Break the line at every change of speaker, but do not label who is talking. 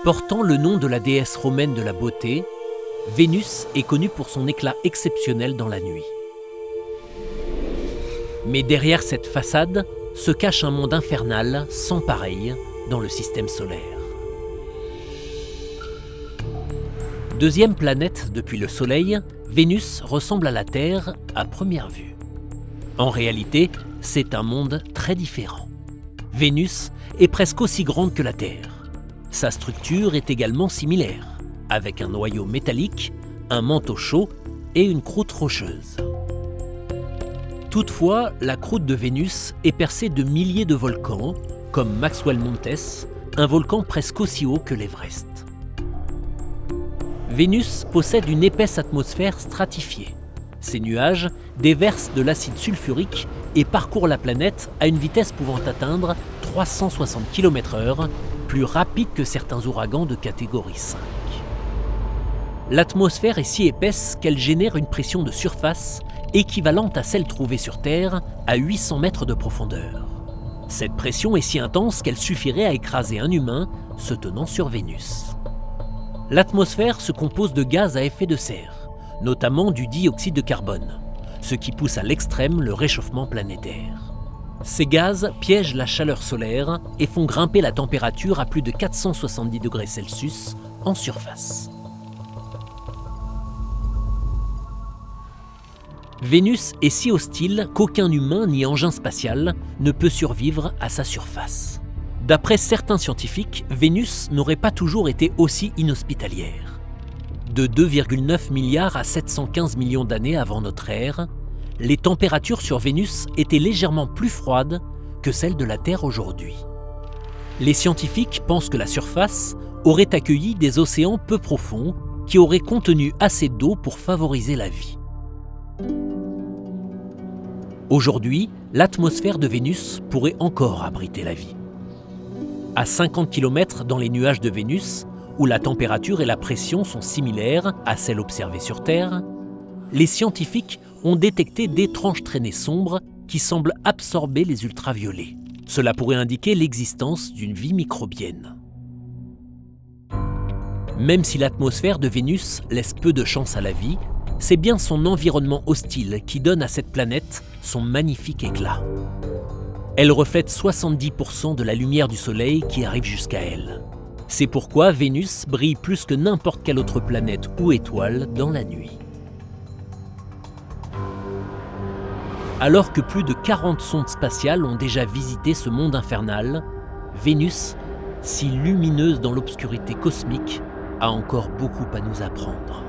Portant le nom de la déesse romaine de la beauté, Vénus est connue pour son éclat exceptionnel dans la nuit. Mais derrière cette façade se cache un monde infernal sans pareil dans le système solaire. Deuxième planète depuis le Soleil, Vénus ressemble à la Terre à première vue. En réalité, c'est un monde très différent. Vénus est presque aussi grande que la Terre. Sa structure est également similaire, avec un noyau métallique, un manteau chaud et une croûte rocheuse. Toutefois, la croûte de Vénus est percée de milliers de volcans, comme Maxwell Montes, un volcan presque aussi haut que l'Everest. Vénus possède une épaisse atmosphère stratifiée. Ces nuages déversent de l'acide sulfurique et parcourent la planète à une vitesse pouvant atteindre 360 km/h, plus rapide que certains ouragans de catégorie 5. L'atmosphère est si épaisse qu'elle génère une pression de surface équivalente à celle trouvée sur Terre à 800 mètres de profondeur. Cette pression est si intense qu'elle suffirait à écraser un humain se tenant sur Vénus. L'atmosphère se compose de gaz à effet de serre, notamment du dioxyde de carbone, ce qui pousse à l'extrême le réchauffement planétaire. Ces gaz piègent la chaleur solaire et font grimper la température à plus de 470 degrés Celsius en surface. Vénus est si hostile qu'aucun humain ni engin spatial ne peut survivre à sa surface. D'après certains scientifiques, Vénus n'aurait pas toujours été aussi inhospitalière. De 2,9 milliards à 715 millions d'années avant notre ère, les températures sur Vénus étaient légèrement plus froides que celles de la Terre aujourd'hui. Les scientifiques pensent que la surface aurait accueilli des océans peu profonds qui auraient contenu assez d'eau pour favoriser la vie. Aujourd'hui, l'atmosphère de Vénus pourrait encore abriter la vie. À 50 km dans les nuages de Vénus, où la température et la pression sont similaires à celles observées sur Terre, les scientifiques ont détecté d'étranges traînées sombres qui semblent absorber les ultraviolets. Cela pourrait indiquer l'existence d'une vie microbienne. Même si l'atmosphère de Vénus laisse peu de chance à la vie, c'est bien son environnement hostile qui donne à cette planète son magnifique éclat. Elle reflète 70% de la lumière du Soleil qui arrive jusqu'à elle. C'est pourquoi Vénus brille plus que n'importe quelle autre planète ou étoile dans la nuit. Alors que plus de 40 sondes spatiales ont déjà visité ce monde infernal, Vénus, si lumineuse dans l'obscurité cosmique, a encore beaucoup à nous apprendre.